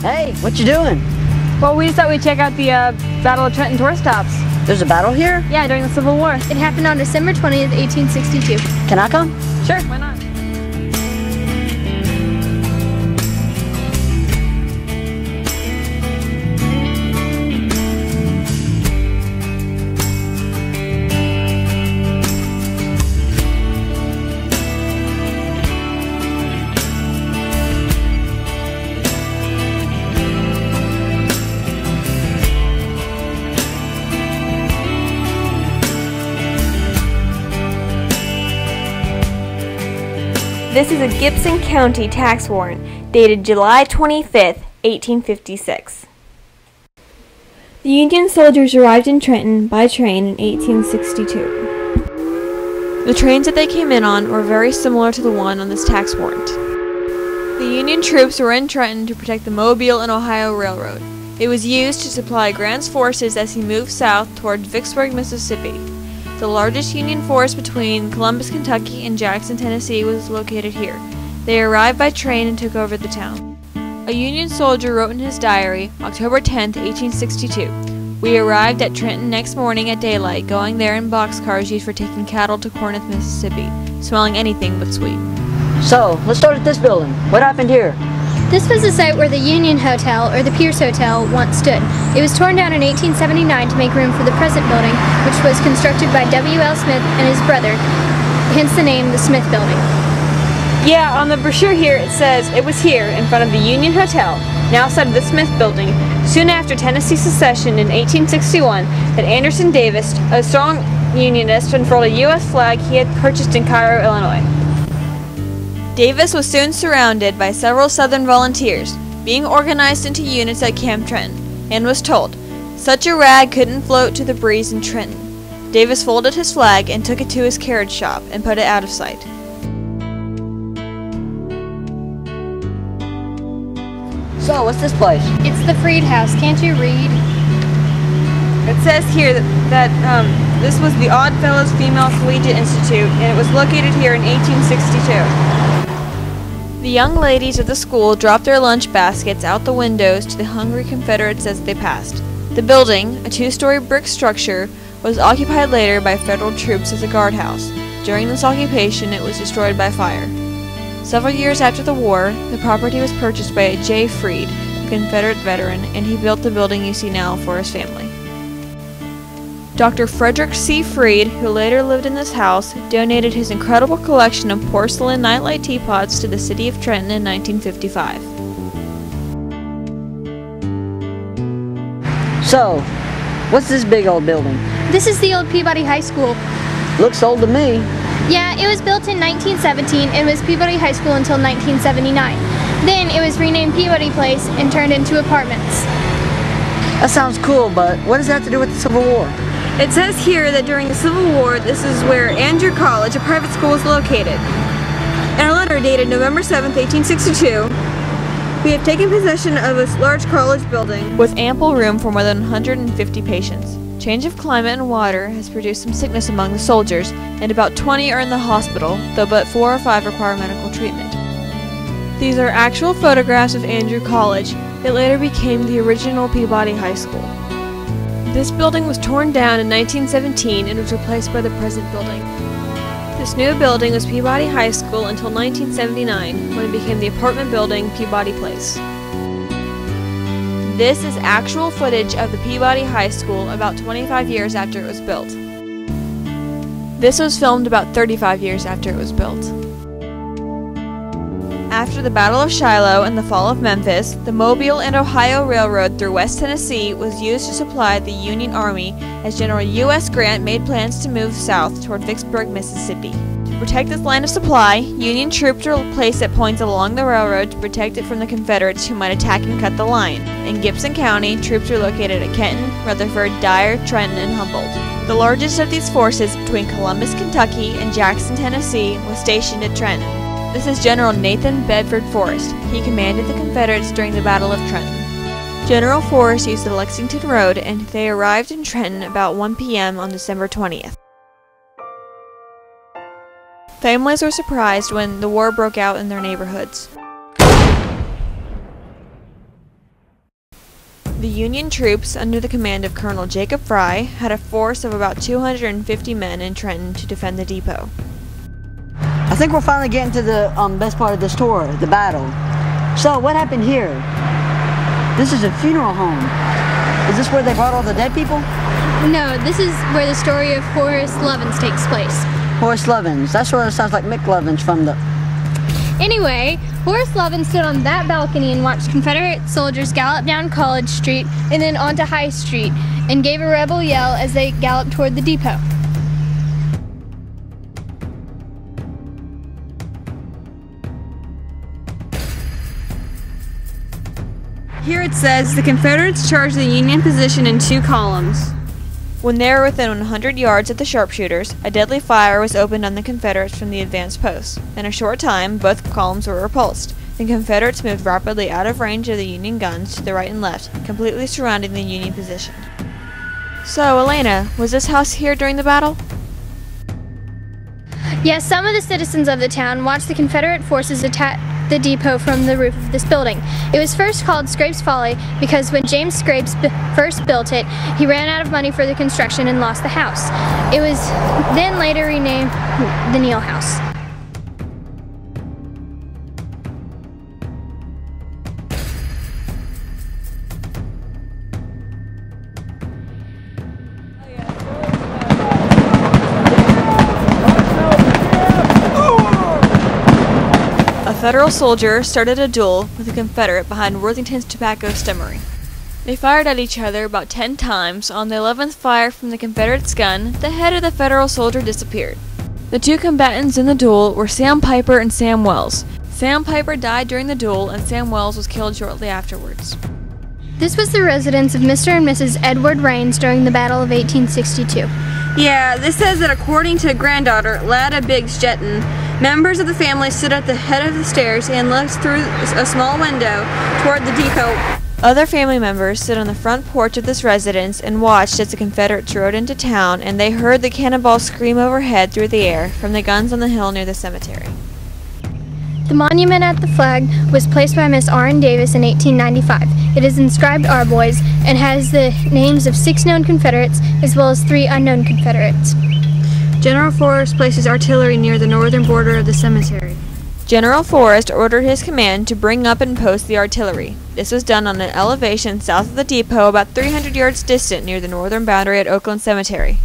Hey, what you doing? Well, we just thought we'd check out the Battle of Trenton tour stops. There's a battle here? Yeah, during the Civil War. It happened on December 20th, 1862. Can I come? Sure, why not? This is a Gibson County tax warrant dated July 25, 1856. The Union soldiers arrived in Trenton by train in 1862. The trains that they came in on were very similar to the one on this tax warrant. The Union troops were in Trenton to protect the Mobile and Ohio Railroad. It was used to supply Grant's forces as he moved south toward Vicksburg, Mississippi. The largest Union force between Columbus, Kentucky and Jackson, Tennessee was located here. They arrived by train and took over the town. A Union soldier wrote in his diary, October 10, 1862, "We arrived at Trenton next morning at daylight, going there in boxcars used for taking cattle to Corinth, Mississippi, smelling anything but sweet." So, let's start at this building. What happened here? This was the site where the Union Hotel, or the Pierce Hotel, once stood. It was torn down in 1879 to make room for the present building, which was constructed by W.L. Smith and his brother, hence the name the Smith Building. Yeah, on the brochure here it says it was here, in front of the Union Hotel, now site of the Smith Building, soon after Tennessee secession in 1861, that Anderson Davis, a strong Unionist, unfurled a U.S. flag he had purchased in Cairo, Illinois. Davis was soon surrounded by several Southern volunteers, being organized into units at Camp Trenton, and was told, "Such a rag couldn't float to the breeze in Trenton." Davis folded his flag and took it to his carriage shop and put it out of sight. So, what's this place? It's the Freed House. Can't you read? It says here that this was the Oddfellows Female Collegiate Institute, and it was located here in 1862. The young ladies of the school dropped their lunch baskets out the windows to the hungry Confederates as they passed. The building, a two-story brick structure, was occupied later by Federal troops as a guardhouse. During this occupation, it was destroyed by fire. Several years after the war, the property was purchased by a J. Freed, a Confederate veteran, and he built the building you see now for his family. Dr. Frederick C. Freed, who later lived in this house, donated his incredible collection of porcelain nightlight teapots to the city of Trenton in 1955. So, what's this big old building? This is the old Peabody High School. Looks old to me. Yeah, it was built in 1917 and was Peabody High School until 1979. Then it was renamed Peabody Place and turned into apartments. That sounds cool, but what does that have to do with the Civil War? It says here that during the Civil War, this is where Andrew College, a private school, was located. In a letter dated November 7, 1862, "We have taken possession of a large college building with ample room for more than 150 patients. Change of climate and water has produced some sickness among the soldiers, and about 20 are in the hospital, though but 4 or 5 require medical treatment." These are actual photographs of Andrew College. It later became the original Peabody High School. This building was torn down in 1917 and was replaced by the present building. This new building was Peabody High School until 1979, when it became the apartment building Peabody Place. This is actual footage of the Peabody High School about 25 years after it was built. This was filmed about 35 years after it was built. After the Battle of Shiloh and the fall of Memphis, the Mobile and Ohio Railroad through West Tennessee was used to supply the Union Army as General U.S. Grant made plans to move south toward Vicksburg, Mississippi. To protect this line of supply, Union troops were placed at points along the railroad to protect it from the Confederates who might attack and cut the line. In Gibson County, troops were located at Kenton, Rutherford, Dyer, Trenton, and Humboldt. The largest of these forces between Columbus, Kentucky, and Jackson, Tennessee, was stationed at Trenton. This is General Nathan Bedford Forrest. He commanded the Confederates during the Battle of Trenton. General Forrest used the Lexington Road, and they arrived in Trenton about 1 p.m. on December 20th. Families were surprised when the war broke out in their neighborhoods. The Union troops, under the command of Colonel Jacob Fry, had a force of about 250 men in Trenton to defend the depot. I think we're finally getting to the best part of this tour, the battle. So, what happened here? This is a funeral home. Is this where they brought all the dead people? No, this is where the story of Horace Lovins takes place. Horace Lovins. That sort of sounds like Mick Lovins from the... Anyway, Horace Lovins stood on that balcony and watched Confederate soldiers gallop down College Street and then onto High Street and gave a rebel yell as they galloped toward the depot. Here it says the Confederates charged the Union position in 2 columns. When they were within 100 yards of the sharpshooters, a deadly fire was opened on the Confederates from the advanced posts. In a short time, both columns were repulsed. The Confederates moved rapidly out of range of the Union guns to the right and left, completely surrounding the Union position. So, Elena, was this house here during the battle? Yes, some of the citizens of the town watched the Confederate forces attack the depot from the roof of this building. It was first called Scrapes Folly because when James Scrapes first built it, he ran out of money for the construction and lost the house. It was then later renamed the Neal House. A Federal soldier started a duel with a Confederate behind Worthington's tobacco stummery. They fired at each other about 10 times. On the 11th fire from the Confederate's gun, the head of the Federal soldier disappeared. The 2 combatants in the duel were Sam Piper and Sam Wells. Sam Piper died during the duel, and Sam Wells was killed shortly afterwards. This was the residence of Mr. and Mrs. Edward Raines during the Battle of 1862. Yeah, this says that according to granddaughter Lada Biggs Jetton, members of the family stood at the head of the stairs and looked through a small window toward the depot. Other family members stood on the front porch of this residence and watched as the Confederates rode into town, and they heard the cannonballs scream overhead through the air from the guns on the hill near the cemetery. The monument at the flag was placed by Miss R. N. Davis in 1895. It is inscribed Our Boys and has the names of 6 known Confederates as well as 3 unknown Confederates. General Forrest places artillery near the northern border of the cemetery. General Forrest ordered his command to bring up and post the artillery. This was done on an elevation south of the depot about 300 yards distant near the northern boundary at Oakland Cemetery.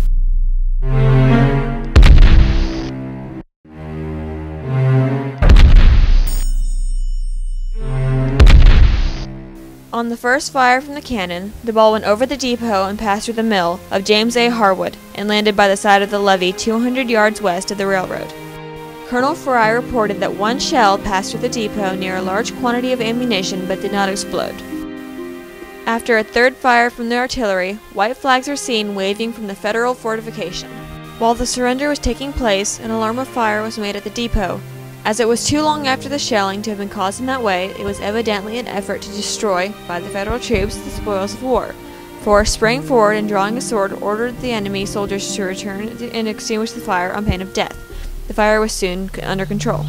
On the first fire from the cannon, the ball went over the depot and passed through the mill of James A. Harwood and landed by the side of the levee 200 yards west of the railroad. Colonel Fry reported that 1 shell passed through the depot near a large quantity of ammunition but did not explode. After a 3rd fire from the artillery, white flags were seen waving from the Federal fortification. While the surrender was taking place, an alarm of fire was made at the depot. As it was too long after the shelling to have been caused in that way, it was evidently an effort to destroy, by the Federal troops, the spoils of war. Forrest sprang forward and, drawing a sword, ordered the enemy soldiers to return and extinguish the fire on pain of death. The fire was soon under control.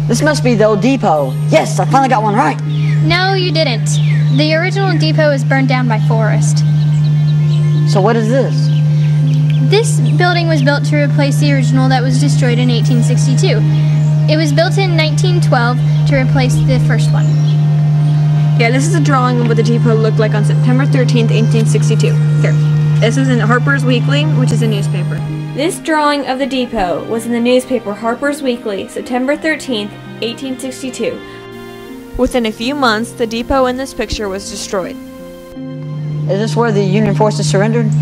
This must be the old depot. Yes, I finally got one right. No, you didn't. The original depot was burned down by Forrest. So what is this? This building was built to replace the original that was destroyed in 1862. It was built in 1912 to replace the first one. Yeah, this is a drawing of what the depot looked like on September 13th, 1862. Here. This is in Harper's Weekly, which is a newspaper. This drawing of the depot was in the newspaper Harper's Weekly, September 13th, 1862. Within a few months, the depot in this picture was destroyed. Is this where the Union forces surrendered?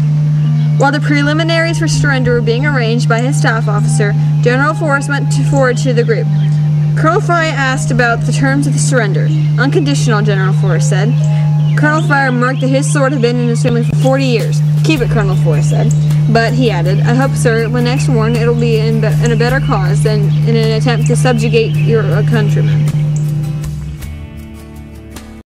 While the preliminaries for surrender were being arranged by his staff officer, General Forrest went forward to the group. Colonel Fry asked about the terms of the surrender. Unconditional, General Forrest said. Colonel Fry remarked that his sword had been in his family for 40 years. Keep it, Colonel Forrest said. But, he added, I hope, sir, when next worn, it'll be in a better cause than in an attempt to subjugate your countrymen.